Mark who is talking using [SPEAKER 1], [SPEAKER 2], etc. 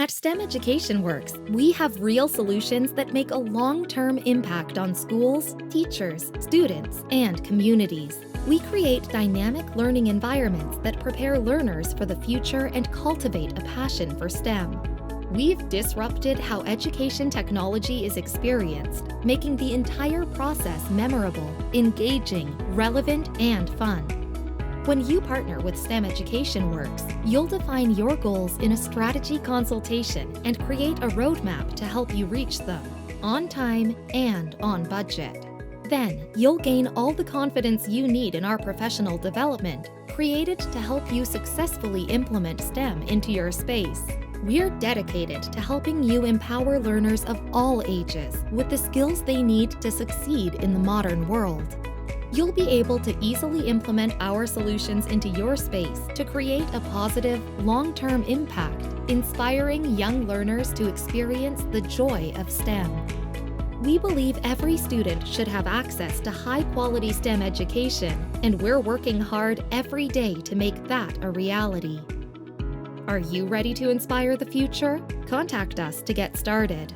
[SPEAKER 1] At STEM Education Works, we have real solutions that make a long-term impact on schools, teachers, students, and communities. We create dynamic learning environments that prepare learners for the future and cultivate a passion for STEM. We've disrupted how education technology is experienced, making the entire process memorable, engaging, relevant, and fun. When you partner with STEM Education Works, you'll define your goals in a strategy consultation and create a roadmap to help you reach them, on time and on budget. Then, you'll gain all the confidence you need in our professional development, created to help you successfully implement STEM into your space. We're dedicated to helping you empower learners of all ages with the skills they need to succeed in the modern world. You'll be able to easily implement our solutions into your space to create a positive, long-term impact, inspiring young learners to experience the joy of STEM. We believe every student should have access to high-quality STEM education, and we're working hard every day to make that a reality. Are you ready to inspire the future? Contact us to get started.